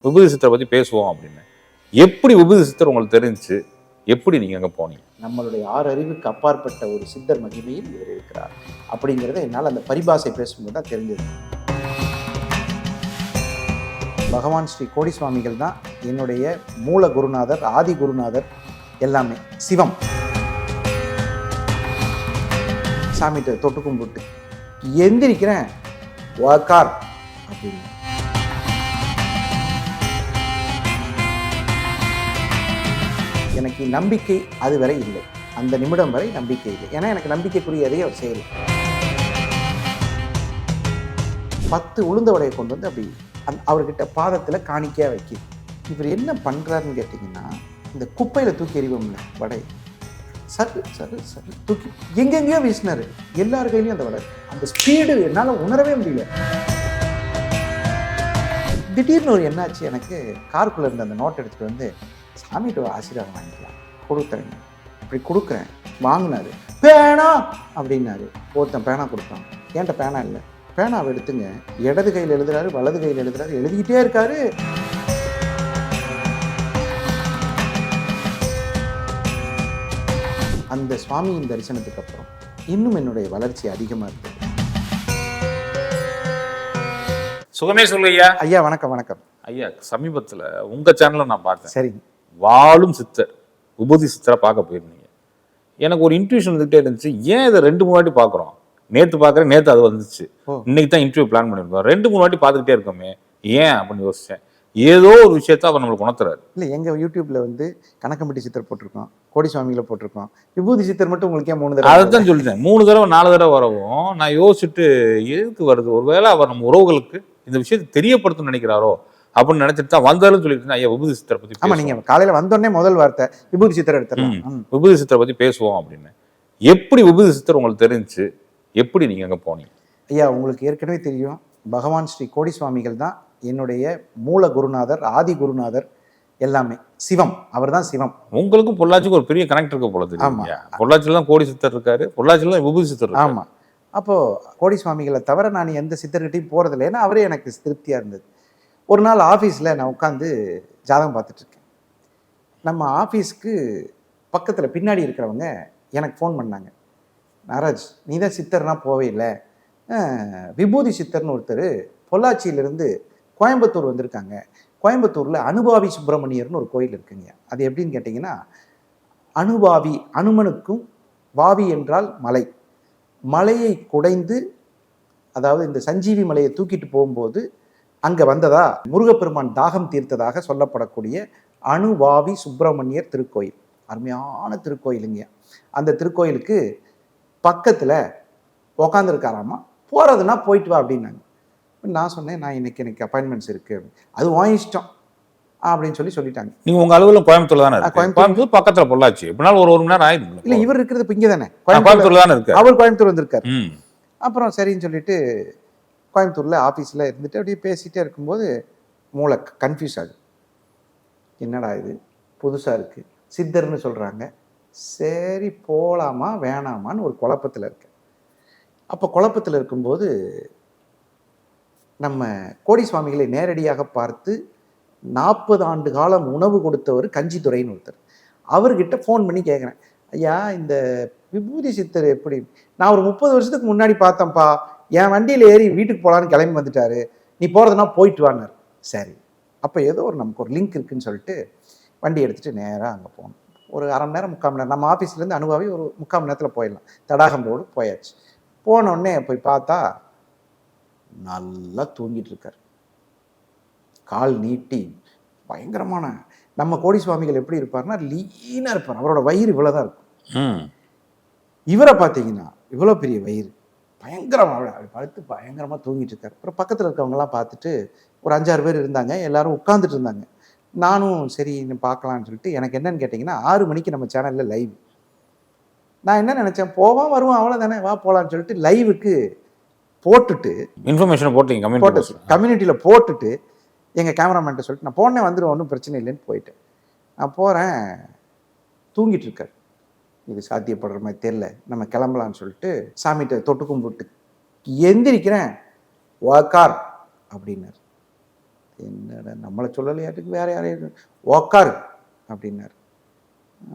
விபூதி சித்தரை பற்றி பேசுவோம் அப்படின்னு. எப்படி விபூதி சித்தர் உங்களுக்கு தெரிஞ்சுச்சு? எப்படி நீங்கள் அங்கே போனீங்க? நம்மளுடைய 6 அறிவுக்கு அப்பாற்பட்ட ஒரு சித்தர் மகிமையில் இவர் இருக்கிறார் அப்படிங்கிறத என்னால் அந்த பரிபாஷை பேசும்போது தான் தெரிஞ்சது. பகவான் ஸ்ரீ கோடி சுவாமிகள் தான் என்னுடைய மூல குருநாதர், ஆதி குருநாதர், எல்லாமே சிவம். சாமிகிட்ட தொட்டு கும்பிட்டு எந்திரிக்கிறேன், வாக்கார் அப்படின்னு. எனக்கு நம்பிக்கை அதுவரை இல்லை, அந்த நிமிடம் வரை நம்பிக்கை இல்லை. ஏன்னா எனக்கு நம்பிக்கைக்குரியதை அவர் செய்யலை. 10 உளுந்த வடையை கொண்டு வந்து அப்படி அவர்கிட்ட பாதத்தில் காணிக்கையாக வைக்க. இவர் என்ன பண்ணுறாருன்னு கேட்டிங்கன்னா, இந்த குப்பையில் தூக்கி எறிவோம்ல வடை, சரு சரு சரு தூக்கி எங்கெங்கேயோ வீசினார். எல்லார் கையிலையும் அந்த வடை, அந்த ஸ்பீடு என்னால் உணரவே முடியல. திடீர்னு ஒரு என்னாச்சு, எனக்கு காருக்குள்ளே இருந்த அந்த நோட் எடுத்துகிட்டு வந்து சாமிகிட்ட ஒரு ஆசீர்வாதம் வாங்கிக்கலாம் கொடுத்தேங்க. அப்படி கொடுக்குறேன், வாங்கினாரு. பேனா அப்படின்னாரு. ஒருத்தன் பேனா கொடுத்தான். ஏன்ட்ட பேனா இல்லை. பேனாவை எடுத்துங்க, இடது கையில் எழுதுறாரு, வலது கையில் எழுதுறாரு, எழுதிக்கிட்டே இருக்காரு. அந்த சுவாமியின் தரிசனத்துக்கு அப்புறம் இன்னும் என்னுடைய வளர்ச்சி அதிகமாக இருக்குது. சுகமே சொல்லு ஐயா. ஐயா வணக்கம். வணக்கம் ஐயா. சமீபத்தில் உங்கள் சேனலில் நான் பார்த்தேன். சரிங்க. வாழும் சித்தர், விபூதி சித்தரை பார்க்க போயிருந்தீங்க. எனக்கு ஒரு இன்ட்யூஷன் வந்துகிட்டே இருந்துச்சு, ஏன் இதை 2-3 வாட்டி பார்க்குறோம்? நேற்று பார்க்குறேன், நேற்று அது வந்துச்சு, இன்னைக்கு தான் இன்டர்வியூ பிளான் பண்ணியிருக்கோம். 2-3 வாட்டி பார்த்துக்கிட்டே இருக்கோமே, ஏன் அப்படின்னு யோசித்தேன். ஏதோ ஒரு விஷயத்த அவர் நம்மளுக்கு உணர்த்துறாரு. இல்லை, எங்கள் யூடியூப்பில் வந்து கணக்கம்பட்டி சித்தர் போட்டிருக்கோம், கோடி சுவாமிகளை போட்டிருக்கோம், விபூதி சித்தர் மட்டும் உங்களுக்கு ஏன் 3 தடவை? அதை தான் சொல்லிட்டேன். 3 தடவை 4 தடவை வரவும் நான் யோசிச்சுட்டு எதுக்கு வருது, ஒருவேளை அவர் நம்ம உறவுகளுக்கு இந்த விஷயத்தை தெரியப்படுத்தணும்னு நினைக்கிறாரோ அப்படின்னு நினைச்சிட்டு தான் வந்தாலும் சொல்லிட்டு ஐயா விபூதி சித்தரை பற்றி. ஆமாம், நீங்கள் காலையில் வந்தோடனே முதல் வார்த்தை விபூதி சித்தரை எடுத்துடலாம். விபூதி சித்தரை பற்றி பேசுவோம் அப்படின்னு. எப்படி விபூதி சித்தர் உங்களுக்கு தெரிஞ்சுச்சு? எப்படி நீங்கள் அங்கே போனீங்க? ஐயா, உங்களுக்கு ஏற்கனவே தெரியும், பகவான் ஸ்ரீ கோடி சுவாமிகள் தான் என்னுடைய மூல குருநாதர், ஆதி குருநாதர், எல்லாமே சிவம். அவர் தான் சிவம். உங்களுக்கும் பொள்ளாச்சிக்கு ஒரு பெரிய கனெக்ட் இருக்க போல தெரியும். பொள்ளாச்சியில் தான் கோடி சித்தர் இருக்காரு, பொள்ளாச்சியில் தான் விபூதி சித்தர். ஆமாம். அப்போது கோடி சுவாமிகளை தவிர நான் எந்த சித்தர்கிட்டையும் போகிறதில்லை. ஏன்னா அவரே எனக்கு திருப்தியாக இருந்தது. ஒரு நாள் ஆஃபீஸில் நான் உட்காந்து ஜாதகம் பார்த்துட்ருக்கேன். நம்ம ஆஃபீஸ்க்கு பக்கத்தில் பின்னாடி இருக்கிறவங்க எனக்கு ஃபோன் பண்ணாங்க. நாராஜ், நீ தான் சித்தர்னா போவே இல்லை, விபூதி சித்தர்னு ஒருத்தர் பொள்ளாச்சியிலேருந்து கோயம்புத்தூர் வந்திருக்காங்க. கோயம்புத்தூரில் அனுபாவி சுப்பிரமணியர்னு ஒரு கோயில் இருக்குங்க. அது எப்படின்னு கேட்டிங்கன்னா, அனுபாவி, அனுமனுக்கும் வாவி என்றால் மலை, மலையை குடைந்து, அதாவது இந்த சஞ்சீவி மலையை தூக்கிட்டு போகும்போது அங்கே வந்ததா முருகப்பெருமான் தாகம் தீர்த்ததாக சொல்லப்படக்கூடிய அனுபாவி சுப்பிரமணியர் திருக்கோயில். அருமையான திருக்கோயிலுங்க. அந்த திருக்கோயிலுக்கு பக்கத்தில் உக்காந்துருக்காராமா. போகிறதுனா போயிட்டு வா அப்படின்னாங்க. நான் சொன்னேன், நான் எனக்கு அப்பாயின்மெண்ட்ஸ் இருக்குது, அது உன் இஷ்டம் அப்படின்னு சொல்லிட்டாங்க. நீங்கள் உங்கள் அலுவலகம் கோயம்புத்தூர் தானே? கோயம்புத்தூர் பக்கத்தில் பொள்ளாச்சி, எப்படினாலும் ஒரு மணி நேரம் ஆயிடும். இல்லை, இவர் இருக்கிறது இப்போ இங்கே தானே, கோயம்புத்தூர் தானே இருக்கு. அவர் கோயம்புத்தூர் வந்திருக்காரு. அப்புறம் சரின்னு சொல்லிட்டு கோயம்புத்தூரில் ஆஃபீஸில் இருந்துட்டு அப்படியே பேசிகிட்டே இருக்கும்போது மூளை கன்ஃபியூஸ் ஆகுது. என்னடா இது புதுசாக இருக்குது, சித்தர்னு சொல்கிறாங்க, சரி போகலாமா வேணாமான்னு ஒரு குழப்பத்தில் இருக்கு. அப்போ குழப்பத்தில் இருக்கும்போது நம்ம கோடி சுவாமிகளை நேரடியாக பார்த்து 40 ஆண்டு காலம் உணவு கொடுத்தவர் கஞ்சித்துறைன்னு ஒருத்தர். அவர்கிட்ட ஃபோன் பண்ணி கேட்குறேன், ஐயா இந்த விபூதி சித்தர் எப்படி, நான் ஒரு 30 வருஷத்துக்கு முன்னாடி பார்த்தேன்ப்பா, என் வண்டியில் ஏறி வீட்டுக்கு போகலான்னு கிளம்பி வந்துட்டாரு, நீ போகிறதுனா போயிட்டு வானார். சரி, அப்போ ஏதோ நமக்கு ஒரு லிங்க் இருக்குதுன்னு சொல்லிட்டு வண்டி எடுத்துகிட்டு நேராக அங்கே போகணும். ஒரு அரை மணி நேரம் 3/4 மணி நேரம், நம்ம ஆஃபீஸ்லேருந்து அனுபவி ஒரு 3/4 மணி நேரத்தில் போயிடலாம். தடாகம் ரோடு போயாச்சு. போனோடனே போய் பார்த்தா நல்லா தூங்கிட்டு இருக்கார், கால் நீட்டி பயங்கரமான. நம்ம கோடி சுவாமிகள் எப்படி இருப்பார்னா லீனாக இருப்பார், அவரோட வயிறு இவ்வளோதான் இருக்கும். இவரை பார்த்தீங்கன்னா இவ்வளோ பெரிய வயிறு, பயங்கரமாக அப்படி படுத்து பயங்கரமாக தூங்கிட்டு இருக்கார். அப்புறம் பக்கத்தில் இருக்கவங்கலாம் பார்த்துட்டு ஒரு 5-6 பேர் இருந்தாங்க, எல்லாரும் உட்காந்துட்டு இருந்தாங்க. நானும் சரி பார்க்கலான்னு சொல்லிட்டு, எனக்கு என்னன்னு கேட்டிங்கன்னா 6 மணிக்கு நம்ம சேனலில் லைவ். நான் என்ன நினச்சேன், போவான் வருவான் அவ்வளோதானே, வா போகலான்னு சொல்லிட்டு லைவுக்கு போட்டுட்டு இன்ஃபர்மேஷனை போட்டு கம்யூனிட்டியில் போட்டுட்டு எங்கள் கேமராமேன்ட்ட சொல்லிட்டு நான் போனே வந்துடும், ஒன்றும் பிரச்சனை இல்லைன்னு போயிட்டேன். நான் போகிறேன், தூங்கிட்டு இருக்கார். இது சாத்தியப்படுற மாதிரி தெரியல, நம்ம கிளம்பலான்னு சொல்லிட்டு சாமிகிட்ட தொட்டு கும்பிட்டு எந்திரிக்கிறேன், வாக்கார் அப்படின்னார். என்னடா நம்மளை சொல்லலையாட்டுக்கு வேற யாரையும் உக்காரு அப்படின்னாரு.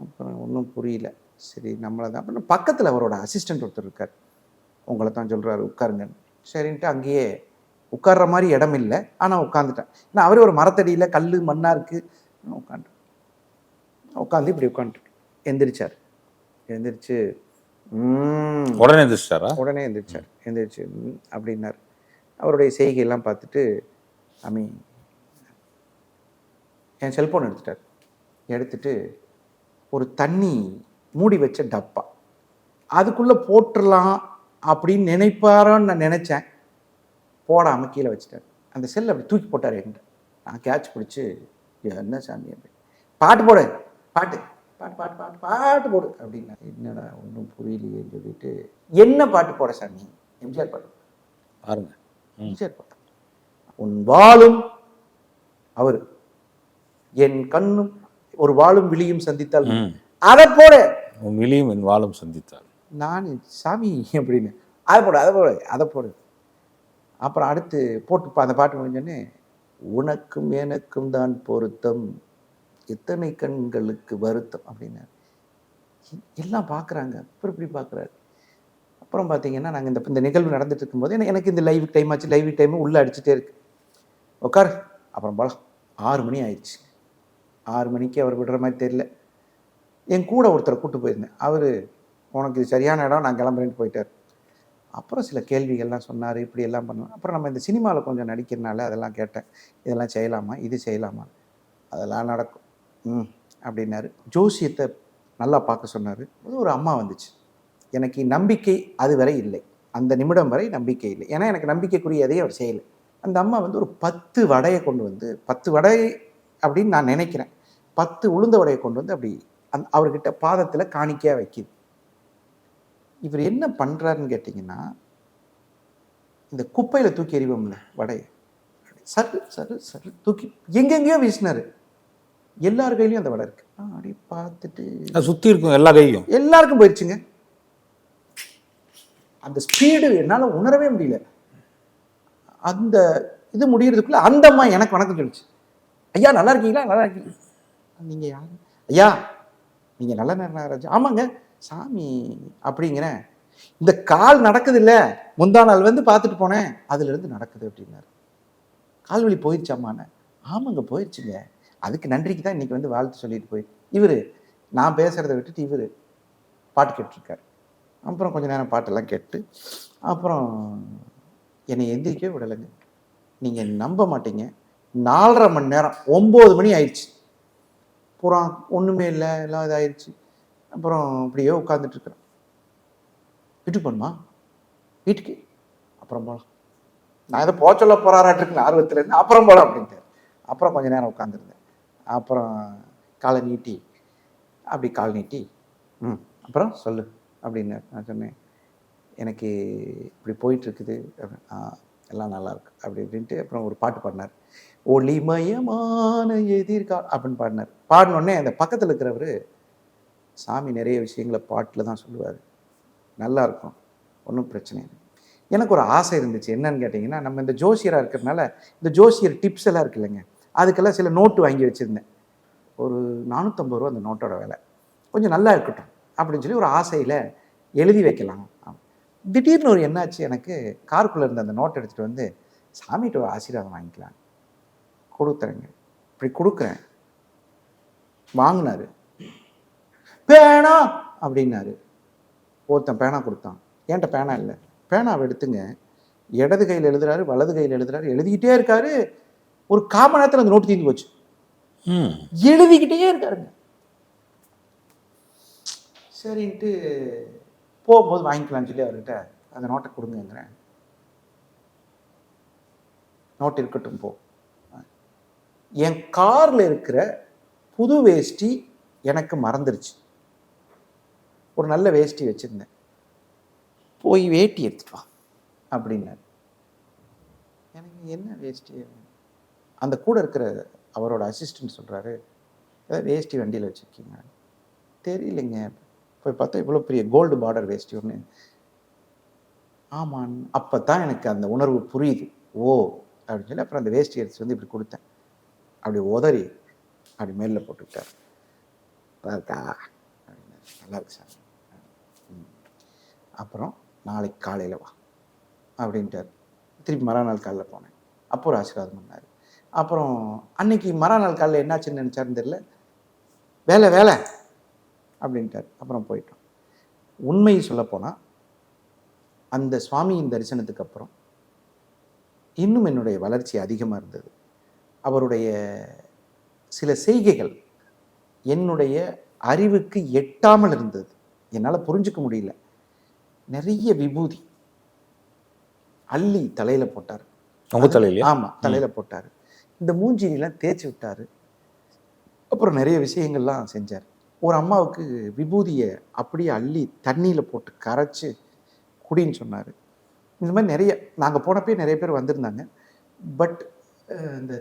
அப்புறம் ஒன்றும் புரியல. சரி நம்மளை தான். அப்புறம் பக்கத்தில் அவரோட அசிஸ்டன்ட் ஒருத்தர் இருக்கார். உங்களை தான் சொல்கிறாரு உட்காருங்கன்னு. சரின்ட்டு அங்கேயே உட்கார்ற மாதிரி இடம் இல்லை, ஆனால் உட்காந்துட்டேன். ஏன்னா அவரே ஒரு மரத்தடியில் கல் மண்ணாக இருக்குது. உட்காந்து உட்காந்து இப்படி உட்காந்துட்டு எந்திரிச்சார். எந்திரிச்சு உடனே எந்திரிச்சிட்டாரா? உடனே எந்திரிச்சார். எந்திரிச்சு அப்படின்னார். அவருடைய செய்கையெல்லாம் பார்த்துட்டு அமி என் செல்ஃபோன் எடுத்துட்டார். எடுத்துட்டு ஒரு தண்ணி மூடி வச்ச டப்பா அதுக்குள்ளே போட்டுடலாம் அப்படின்னு நினைப்பாரோன்னு நான் நினச்சேன். போடாமல் கீழே வச்சுட்டார். அந்த செல்லை அப்படி தூக்கி போட்டார் என்கிட்ட. நான் கேட்ச் பிடிச்சி என்ன சாமி அப்படி பாட்டு போடு, பாட்டு பாட்டு பாட்டு பாட்டு பாட்டு போடு அப்படின்னா. என்னடா ஒன்றும் புரியலையேன்னு சொல்லிட்டு என்ன பாட்டு போட சாமி? எம்ஜிஆர் பாட்டு பாருங்க. எம்ஜிஆர் பாட்டு. உன் வாழும் அவர் என் கண்ணும் ஒரு வாழும் விழியும் சந்தித்தால் அதை போட உன் விழியும் என் வாழும் சந்தித்தால். நான் சாமி அப்படின்னு அதை போடு அதை போடு அதை போடு. அப்புறம் அடுத்து போட்டு அந்த பாட்டு முடிஞ்சோடனே உனக்கும் எனக்கும் தான் பொருத்தம் எத்தனை கண்களுக்கு வருத்தம் அப்படின்னா எல்லாம் பார்க்குறாங்க. அப்புறம் இப்படி பார்க்குறாரு. அப்புறம் பார்த்தீங்கன்னா நாங்கள் இந்த நிகழ்வு நடந்துட்டு இருக்கும்போது எனக்கு இந்த லைவ் டைம் ஆச்சு. லைவ் டைமு உள்ளே அடிச்சுட்டே இருக்கு. உட்கார் அப்புறம் போகலாம். 6 மணி ஆயிடுச்சு. 6 மணிக்கு அவர் விடுற மாதிரி தெரியல. என் கூட ஒருத்தரை கூப்பிட்டு போயிருந்தேன். அவர் உனக்கு இது சரியான இடம், நான் கிளம்புறேன்னு போயிட்டார். அப்புறம் சில கேள்விகள்லாம் சொன்னார். இப்படி எல்லாம் பண்ணலாம். அப்புறம் நம்ம இந்த சினிமாவில் கொஞ்சம் நடிக்கிறனால அதெல்லாம் கேட்டேன். இதெல்லாம் செய்யலாமா, இது செய்யலாமா, அதெல்லாம் நடக்கும் அப்படின்னாரு. ஜோசியத்தை நல்லா பார்க்க சொன்னார். ஒரு அம்மா வந்துச்சு. எனக்கு நம்பிக்கை அதுவரை இல்லை. அந்த நிமிடம் வரை நம்பிக்கை இல்லை. ஏன்னா எனக்கு நம்பிக்கைக்குரிய எதையும் அவர் செய்யலை. அந்த அம்மா வந்து ஒரு 10 வடையை கொண்டு வந்து 10 வடை அப்படின்னு நான் நினைக்கிறேன். 10 உளுந்த வடையை கொண்டு வந்து அப்படி அவர்கிட்ட பாதத்தில் காணிக்கையாக வைக்கிது. இவர் என்ன பண்ணுறாருன்னு கேட்டிங்கன்னா, இந்த குப்பையில் தூக்கி எறிவோம்ல வடையை, சரு சரு சரு தூக்கி எங்கெங்கேயோ வீசினார். எல்லார் கையிலையும் அந்த வடை இருக்கு. அப்படி பார்த்துட்டு சுற்றி இருக்கும் எல்லா கையும் எல்லாருக்கும் போயிடுச்சுங்க. அந்த ஸ்பீடு என்னால் உணரவே முடியல. அந்த இது முடியறதுக்குள்ள அந்த அம்மா எனக்கு வணக்கம் சொல்லிச்சு. ஐயா நல்லா இருக்கீங்களா? நல்லா இருக்கீங்க. நீங்கள் யார்? ஐயா நீங்கள் நல்ல நேரம். ஆமாங்க சாமி அப்படிங்கிறேன். இந்த கால் நடக்குது இல்லை, முந்தா நாள் வந்து பார்த்துட்டு போனேன், அதுலேருந்து நடக்குது அப்படின்னாரு. கால் வலி போயிடுச்சாம்மாண்ணே? ஆமாங்க போயிடுச்சுங்க. அதுக்கு நன்றிக்கு தான் இன்றைக்கி வந்து வாழ்த்து சொல்லிட்டு போய் இவர் நான் பேசுகிறத விட்டுட்டு இவர் பாட்டு கேட்டுருக்கார். அப்புறம் கொஞ்சம் நேரம் பாட்டெல்லாம் கேட்டு அப்புறம் என்னை எந்திரிக்கவே விடலைங்க. நீங்கள் நம்ப மாட்டீங்க, 4.5 மணி நேரம் 9 மணி ஆயிடுச்சு. பூரா ஒன்றுமே இல்லை, எல்லாம் இதாகிடுச்சு. அப்புறம் அப்படியே உட்காந்துட்ருக்குறேன். வீட்டுக்கு போகணுமா? வீட்டுக்கு அப்புறம் போகலாம். நான் எதை போக சொல்ல போகிறாராட்டிருக்குன்னு ஆர்வத்தில் இருந்து அப்புறம் போகலாம் அப்படின்ட்டு. அப்புறம் கொஞ்சம் நேரம் உட்காந்துருந்தேன். அப்புறம் காலை நீட்டி அப்படி கால் நீட்டி அப்புறம் சொல்லு அப்படின்னு நான் சொன்னேன். எனக்கு இப்படி போயிட்டுருக்குது, எல்லாம் நல்லாயிருக்கு அப்படி இப்படின்ட்டு. அப்புறம் ஒரு பாட்டு பாடினார். ஒளிமயமான எதிர்காலம் அப்படின்னு பாடினார். பாடினோடனே அந்த பக்கத்தில் இருக்கிறவர், சாமி நிறைய விஷயங்களை பாட்டில் தான் சொல்லுவார், நல்லாயிருக்கும், ஒன்றும் பிரச்சனை இல்லை. எனக்கு ஒரு ஆசை இருந்துச்சு. என்னன்னு கேட்டிங்கன்னா, நம்ம இந்த ஜோசியராக இருக்கிறதுனால இந்த ஜோசியர் டிப்ஸ் எல்லாம் இருக்கு இல்லைங்க, அதுக்கெல்லாம் சில நோட்டு வாங்கி வச்சுருந்தேன். ஒரு 450 ரூபா அந்த நோட்டோட விலை. கொஞ்சம் நல்லா இருக்கட்டும் அப்படின்னு சொல்லி ஒரு ஆசையில் எழுதி வைக்கலாம். திடீர்னு ஒரு என்னாச்சு, எனக்கு காருக்குள்ளே இருந்த அந்த நோட்டை எடுத்துகிட்டு வந்து சாமிகிட்ட ஒரு ஆசீர்வாதம் வாங்கிக்கலாம் கொடுத்துறேங்க. இப்படி கொடுக்குறேன். வாங்கினாரு. பேனா அப்படின்னாரு. ஒருத்தன் பேனா கொடுத்தான். என்கிட்ட பேனா இல்லை. பேனாவை எடுத்துங்க, இடது கையில் எழுதுறாரு, வலது கையில் எழுதுறாரு, எழுதிக்கிட்டே இருக்காரு. ஒரு 1/4 மணி நேரத்தில் அந்த நோட்டு தீர்ந்து போச்சு. எழுதிக்கிட்டே இருக்காருங்க. சரின்ட்டு போகும்போது வாங்கிக்கலாம்னு சொல்லி அவர்கிட்ட அந்த நோட்டை கொடுங்கிறேன். நோட்டு இருக்கட்டும் போ. என் காரில் இருக்கிற புது வேஷ்டி எனக்கு மறந்துருச்சு. ஒரு நல்ல வேஷ்டி வச்சுருந்தேன், போய் வேட்டி எடுத்துட்டு வா அப்படின்னாரு. எனக்கு என்ன வேஷ்டி? அந்த கூட இருக்கிற அவரோட அசிஸ்டன்ட் சொல்கிறாரு, ஏதாவது வேஷ்டி வண்டியில் வச்சுருக்கீங்க? தெரியலைங்க. போய் பார்த்தா இவ்வளோ பெரிய கோல்டு பார்டர் வேஷ்டி ஒன்று. ஆமாம். அப்போ தான் எனக்கு அந்த உணர்வு புரியுது. ஓ அப்படின்னு சொல்லி அப்புறம் அந்த வேஷ்டி எடுத்து வந்து இப்படி கொடுத்தேன். அப்படி உதறி அப்படி மேலில் போட்டுக்கிட்டார். நல்லா இருக்கா அப்படின்னா, நல்லா இருக்கு சார். அப்புறம் நாளைக்கு காலையில் வா அப்படின்ட்டார். திருப்பி மறுநாள் காலைல போனேன். அப்போ ஒரு ஆசீர்வாதம் பண்ணார். அப்புறம் அன்னைக்கு மறுநாள் காலையில் என்னாச்சுன்னு நினச்சாருன்னு தெரியல, வேலை வேலை அப்படின்ட்டார். அப்புறம் போயிட்டோம். உண்மையை சொல்லப்போனால் அந்த சுவாமியின் தரிசனத்துக்கு அப்புறம் இன்னும் என்னுடைய வளர்ச்சி அதிகமாக இருந்தது. அவருடைய சில செய்கைகள் என்னுடைய அறிவுக்கு எட்டாமல் இருந்தது. என்னால் புரிஞ்சுக்க முடியல. நிறைய விபூதி அள்ளி தலையில போட்டார். உங்க தலையில? ஆமா, தலையில போட்டார். இந்த மூஞ்சிலாம் தேய்ச்சி விட்டாரு. அப்புறம் நிறைய விஷயங்கள்லாம் செஞ்சார். ஒரு அம்மாவுக்கு விபூதியை அப்படியே அள்ளி தண்ணியில் போட்டு கரைச்சி குடின்னு சொன்னார். இந்த மாதிரி நிறைய நாங்கள் போனப்பே நிறைய பேர் வந்திருந்தாங்க. பட் இந்த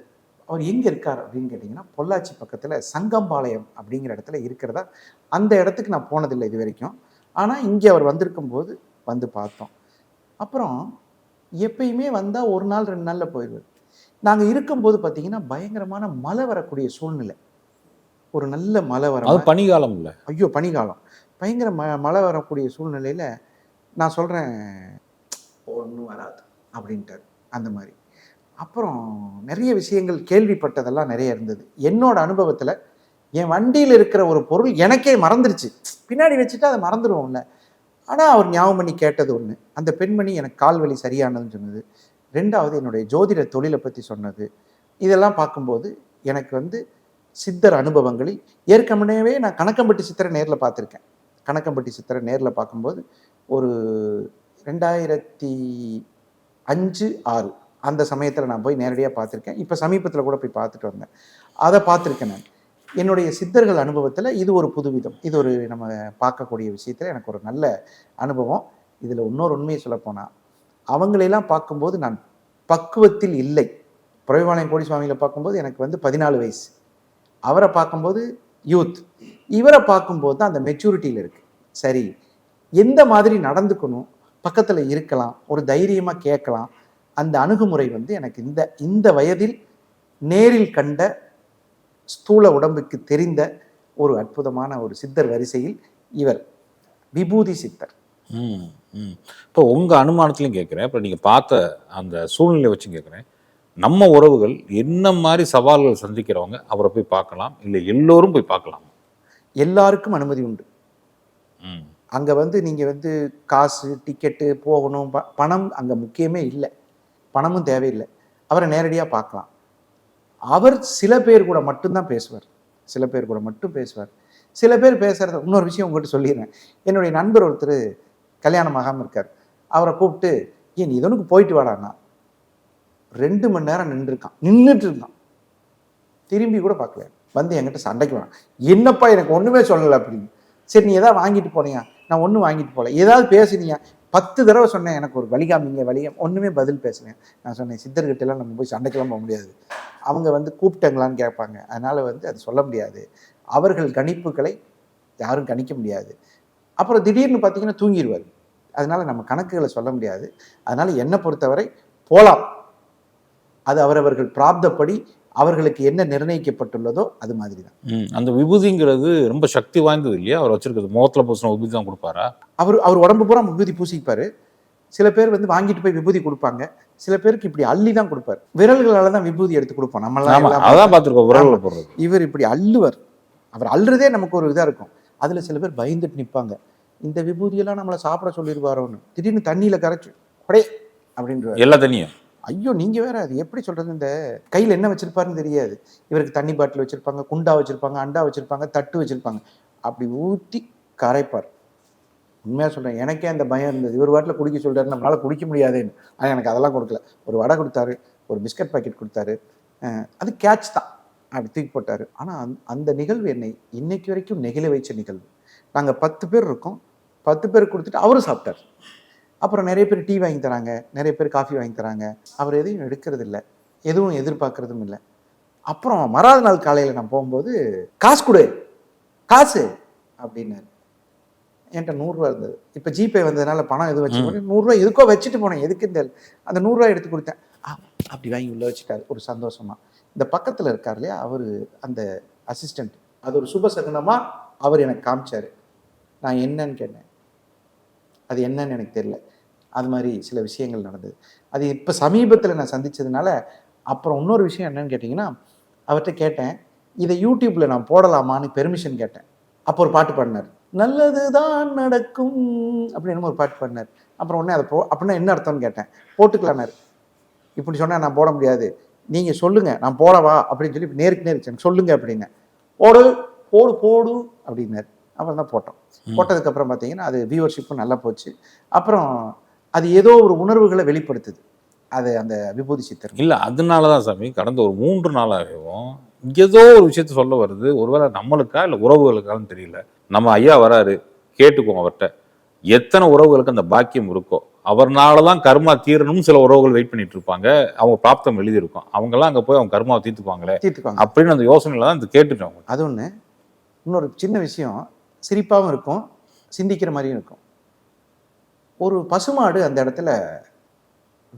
அவர் எங்கே இருக்கார் அப்படின்னு கேட்டிங்கன்னா, பொள்ளாச்சி பக்கத்தில் சங்கம்பாளையம் அப்படிங்கிற இடத்துல இருக்கிறதா. அந்த இடத்துக்கு நான் போனதில்லை இது வரைக்கும். ஆனால் இங்கே அவர் வந்திருக்கும்போது வந்து பார்த்தோம். அப்புறம் எப்பயுமே வந்தால் ஒரு நாள் 2 நாளில் போயிடுவார். நாங்கள் இருக்கும்போது பார்த்தீங்கன்னா பயங்கரமான மழை வரக்கூடிய சூழ்நிலை. ஒரு நல்ல மழை வர, அது பனிகாலம் இல்லை, ஐயோ பனிகாலம், பயங்கர மழை வரக்கூடிய சூழ்நிலையில் நான் சொல்கிறேன் ஒன்றும் வராது அப்படின்ட்டார். அந்த மாதிரி அப்புறம் நிறைய விஷயங்கள் கேள்விப்பட்டதெல்லாம் நிறைய இருந்தது. என்னோட அனுபவத்தில் என் வண்டியில் இருக்கிற ஒரு பொருள் எனக்கே மறந்துருச்சு. பின்னாடி வச்சுட்டு அதை மறந்துடுவோம்ல. ஆனால் அவர் ஞாபகம் பண்ணி கேட்டது ஒன்று, அந்த பெண்மணி எனக்கு கால் வலி சரியானதுன்னு சொன்னது. 2வது என்னுடைய ஜோதிட தொழிலை பற்றி சொன்னது. இதெல்லாம் பார்க்கும்போது எனக்கு வந்து சித்தர் அனுபவங்களில் ஏற்கனவே நான் கணக்கம்பட்டி சித்தரை நேரில் பார்த்துருக்கேன். கணக்கம்பட்டி சித்தரை நேரில் பார்க்கும்போது ஒரு 2005, 6 அந்த சமயத்தில் நான் போய் நேரடியாக பார்த்துருக்கேன். இப்போ சமீபத்தில் கூட போய் பார்த்துட்டு வந்தேன். அதை பார்த்துருக்கேன் நான். என்னுடைய சித்தர்கள் அனுபவத்தில் இது ஒரு புதுவிதம். இது ஒரு நம்ம பார்க்கக்கூடிய விஷயத்தில் எனக்கு ஒரு நல்ல அனுபவம். இதில் இன்னொரு உண்மையை சொல்லப்போனால், அவங்களெல்லாம் பார்க்கும்போது நான் பக்குவத்தில் இல்லை. புரவிபாளையம் கோடி சுவாமிகளை பார்க்கும்போது எனக்கு வந்து 14 வயசு. அவரை பார்க்கும்போது யூத். இவரை பார்க்கும்போது தான் அந்த மெச்சூரிட்டியில் இருக்குது. சரி, எந்த மாதிரி நடந்துக்கணும், பக்கத்தில் இருக்கலாம், ஒரு தைரியமாக கேட்கலாம். அந்த அணுகுமுறை வந்து எனக்கு இந்த வயதில் நேரில் கண்ட ஸ்தூல உடம்புக்கு தெரிந்த ஒரு அற்புதமான ஒரு சித்தர் வரிசையில் இவர் விபூதி சித்தர். இப்போ உங்கள் அனுமானத்துலையும் கேட்குறேன், இப்போ நீங்கள் பார்த்த அந்த சூழ்நிலை வச்சு கேட்குறேன், நம்ம உறவுகள் என்ன மாதிரி சவால்கள் சந்திக்கிறவங்க அவரை போய் பார்க்கலாம், இல்லை எல்லோரும் போய் பார்க்கலாம்? எல்லாருக்கும் அனுமதி உண்டு. அங்கே வந்து நீங்கள் வந்து காசு டிக்கெட்டு போகணும், பணம் அங்கே முக்கியமே இல்லை. பணமும் தேவையில்லை. அவரை நேரடியாக பார்க்கலாம். அவர் சில பேர் கூட மட்டும்தான் பேசுவார். சில பேர் கூட மட்டும் பேசுவார். சில பேர் பேசுகிறத இன்னொரு விஷயம் உங்கள்கிட்ட சொல்லிடுறேன். என்னுடைய நண்பர் ஒருத்தர் கல்யாணம் ஆகாமல் இருக்கார். அவரை கூப்பிட்டு, ஏன் இதனுக்கு போயிட்டு வாடான்னா 2 மணி நேரம் நின்றுட்டு இருக்கான். திரும்பி கூட பார்க்கல. வந்து என்கிட்ட சண்டைக்கு வரான். என்னப்பா எனக்கு ஒன்றுமே சொல்லலை அப்படின்னு. சரி, நீ எதாவது வாங்கிட்டு போனியா? நான் ஒன்றும் வாங்கிட்டு போகல. ஏதாவது பேசுனியா? 10 தடவை சொன்னேன், எனக்கு ஒரு வழிகாமிங்க ஒன்றுமே பதில் பேசுனேன். நான் சொன்னேன், சித்தர்கிட்டலாம் நம்ம போய் சண்டைக்கெல்லாம் போக முடியாது. அவங்க வந்து கூப்பிட்டாங்களான்னு கேட்பாங்க. அதனால் வந்து அது சொல்ல முடியாது. அவர்கள் கணிப்புகளை யாரும் கணிக்க முடியாது. அப்புறம் திடீர்னு பார்த்தீங்கன்னா தூங்கிடுவார். அதனால் நம்ம கணக்குகளை சொல்ல முடியாது. அதனால் என்னை பொறுத்தவரை போகலாம். அது அவரவர்கள் பிராப்தப்படி அவர்களுக்கு என்ன நிர்ணயிக்கப்பட்டுள்ளதோ அது மாதிரி தான். அந்த விபூதிங்கிறது ரொம்ப சக்தி வாய்ந்தது இல்லையா? அவர் வச்சிருக்கிறது முகத்தில் பூசின விபூதி தான் கொடுப்பாரா? அவர் உடம்பு பூரா விபூதி பூசிப்பார். சில பேர் வந்து வாங்கிட்டு போய் விபூதி கொடுப்பாங்க. சில பேருக்கு இப்படி அள்ளி தான் கொடுப்பார். விரல்களால் தான் விபூதி எடுத்து கொடுப்போம். நம்மளாம் அதான் பார்த்துருக்கோம், விரல்கள் போடுறது. இவர் இப்படி அள்ளுவர். அவர் அள்ளுறதே நமக்கு ஒரு இதாக இருக்கும். அதில் சில பேர் பயந்துட்டு நிற்பாங்க. இந்த விபூதியெல்லாம் நம்மளை சாப்பிட சொல்லிடுவாரோன்னு. திடீர்னு தண்ணியில் கரைச்சி கொடை அப்படின்ற எல்லா தண்ணியும். ஐயோ, நீங்கள் வேற, அது எப்படி சொல்கிறது, இந்த கையில் என்ன வச்சுருப்பாருன்னு தெரியாது. இவருக்கு தண்ணி பாட்டில் வச்சுருப்பாங்க, குண்டா வச்சுருப்பாங்க, அண்டா வச்சுருப்பாங்க, தட்டு வச்சுருப்பாங்க. அப்படி ஊற்றி கரைப்பார். உண்மையாக சொல்கிறேன், எனக்கே அந்த பயம் இருந்தது. இவர் வாட்டில் குடிக்க சொல்கிறாரு, நம்மளால் குடிக்க முடியாதுன்னு. ஆனால் எனக்கு அதெல்லாம் கொடுக்கல. ஒரு வடை கொடுத்தாரு, ஒரு பிஸ்கட் பாக்கெட் கொடுத்தாரு. அது கேட்ச் தான், அப்படி தூக்கி போட்டார். ஆனால் அந்த நிகழ்வு என்னை இன்னைக்கு வரைக்கும் நெகிழ வைச்ச நிகழ்வு. நாங்கள் 10 பேர் இருக்கோம். 10 பேர் கொடுத்துட்டு அவரும் சாப்பிட்டார். அப்புறம் நிறைய பேர் டீ வாங்கி தராங்க, நிறைய பேர் காஃபி வாங்கி தராங்க. அவர் எதையும் எடுக்கிறது இல்லை, எதுவும் எதிர்பார்க்கறதும் இல்லை. அப்புறம் மறாவது நாள் காலையில் நான் போகும்போது, காசு கொடு, காசு அப்படின்னாரு. என்கிட்ட 100 ரூபா இருந்தது. இப்போ ஜிபே வந்ததுனால பணம் எதுவும் வச்சு 100 ரூபா எதுக்கோ வச்சுட்டு போனேன். எதுக்கு இந்த அந்த 100 ரூபா எடுத்து கொடுத்தேன். அப்படி வாங்கி உள்ள வச்சுட்டாரு ஒரு சந்தோஷமா. இந்த பக்கத்தில் இருக்கார் இல்லையா அவர், அந்த அசிஸ்டண்ட், அது ஒரு சுபசகுனமா அவர் எனக்கு காமிச்சாரு. நான் என்னன்னு கேட்டேன், அது என்னன்னு எனக்கு தெரியல. அது மாதிரி சில விஷயங்கள் நடந்தது. அது இப்போ சமீபத்தில் நான் சந்திச்சதுனால. அப்புறம் இன்னொரு விஷயம் என்னன்னு கேட்டிங்கன்னா, அவர்கிட்ட கேட்டேன், இதை யூடியூப்பில் நான் போடலாமான்னு பெர்மிஷன் கேட்டேன். அப்போ ஒரு பாட்டு பாடினார், நல்லது தான் நடக்கும் அப்படின்னு ஒரு பாட்டு பாடினார். அப்புறம் உடனே அதை அப்படின்னா என்ன அர்த்தம்னு கேட்டேன். போட்டுக்கலான்னாரு. இப்படி சொன்னால் நான் போட முடியாது, நீங்கள் சொல்லுங்கள் நான் போடவா அப்படின்னு சொல்லி நேருக்கு நேருக்கு சொல்லுங்க அப்படின்னு. போடு போடு போடு அப்படின்னாரு. அப்புறம் தான் போட்டோம். போட்டதுக்கப்புறம் பார்த்தீங்கன்னா அது வியூவர்ஷிப்பும் நல்லா போச்சு. அப்புறம் அது ஏதோ ஒரு உணர்வுகளை வெளிப்படுத்துது அது அந்த விபூதி சித்தர். இல்லை, அதனால தான் சாமி கடந்த ஒரு 3 நாளாகவும் ஏதோ ஒரு விஷயத்த சொல்ல வருது. ஒருவேளை நம்மளுக்கா இல்லை உறவுகளுக்கான்னு தெரியல. நம்ம ஐயா வராரு, கேட்டுக்குவோம் அவர்கிட்ட. எத்தனை உறவுகளுக்கு அந்த பாக்கியம் இருக்கோ, அவர்னால தான் கர்மா தீரணும்னு சில உறவுகள் வெயிட் பண்ணிட்டு இருப்பாங்க. அவங்க பிராப்தம் எழுதியிருக்கும். அவங்கெல்லாம் அங்கே போய் அவங்க கர்மாவை தீர்த்துப்பாங்களே தீர்த்துக்குவாங்க அப்படின்னு அந்த யோசனையில தான் இது கேட்டுட்டோம். அது ஒன்று. இன்னொரு சின்ன விஷயம், சிரிப்பாகவும் இருக்கும், சிந்திக்கிற மாதிரியும் இருக்கும். ஒரு பசுமாடு அந்த இடத்துல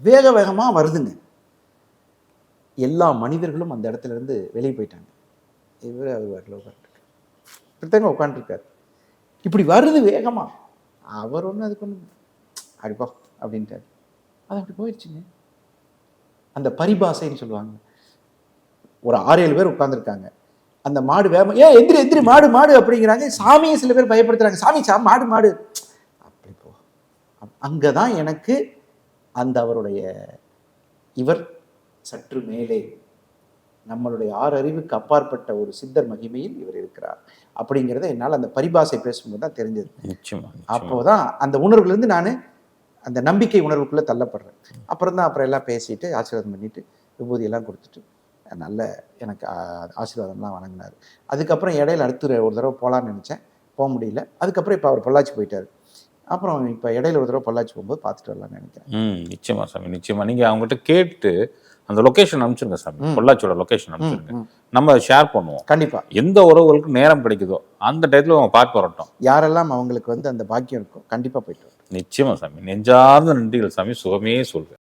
வேக வேகமாக வருதுங்க. எல்லா மனிதர்களும் அந்த இடத்துல இருந்து வெளியே போயிட்டாங்க. இவர் அவர் வரல, உட்காந்துருக்காரு. இப்படித்தாங்க உட்காந்துருக்காரு. இப்படி வருது வேகமா. அவர் ஒன்று அதுக்கு ஒன்று அடிப்பா அப்படின்ட்டார். அது அப்படி போயிடுச்சுங்க. அந்த பரிபாசைன்னு சொல்லுவாங்க. ஒரு 6-7 பேர் உட்காந்துருக்காங்க. அந்த மாடு வேகமா எந்திரி எந்திரி மாடு மாடு அப்படிங்கிறாங்க. சாமியை சில பேர் பயப்படுத்துறாங்க. சாமி மாடு மாடு அப்படி போ. அங்கதான் எனக்கு அந்த அவருடைய இவர் சற்று மேலே நம்மளுடைய 6 அறிவுக்கு அப்பாற்பட்ட ஒரு சித்தர் மகிமையில் இவர் இருக்கிறார் அப்படிங்கிறத என்னால் அந்த பரிபாசை பேசும்போது தான் தெரிஞ்சது. நிச்சயமா. அப்போதான் அந்த உணர்வுலேருந்து நான் அந்த நம்பிக்கை உணர்வுக்குள்ளே தள்ளப்படுறேன். அப்புறம் எல்லாம் பேசிட்டு ஆசீர்வாதம் பண்ணிட்டு விபூதியெல்லாம் கொடுத்துட்டு நல்ல எனக்கு ஆசீர்வாதம்லாம் வணங்கினார். அதுக்கப்புறம் இடையில அடுத்து ஒரு தடவை போகலான்னு நினச்சேன், போக முடியல. அதுக்கப்புறம் இப்போ அவர் பொள்ளாச்சி போயிட்டார். அப்புறம் இப்போ இடையில ஒரு தடவை பொள்ளாச்சி போகும்போது பார்த்துட்டு வரலான்னு நினைக்கிறேன். நிச்சயமா சாமி, நிச்சயமா. நீங்கள் அவங்ககிட்ட கேட்டு அந்த லொக்கேஷன் அனுப்பிச்சிருங்க சாமி. பொள்ளாச்சியோட லொக்கேஷன் அனுப்பிச்சிருங்க. நம்ம ஷேர் பண்ணுவோம். கண்டிப்பாக. எந்த உறவுகளுக்கு நேரம் கிடைக்குதோ அந்த டயத்தில் அவங்க பார்க்க வரட்டும். யாரெல்லாம் அவங்களுக்கு அந்த பாக்கியம் இருக்கோ கண்டிப்பாக போயிட்டு வரட்டும். நிச்சயமா சாமி. நெஞ்சார்ந்த நன்றிகள் சாமி. சுகமே சொல்வேன்.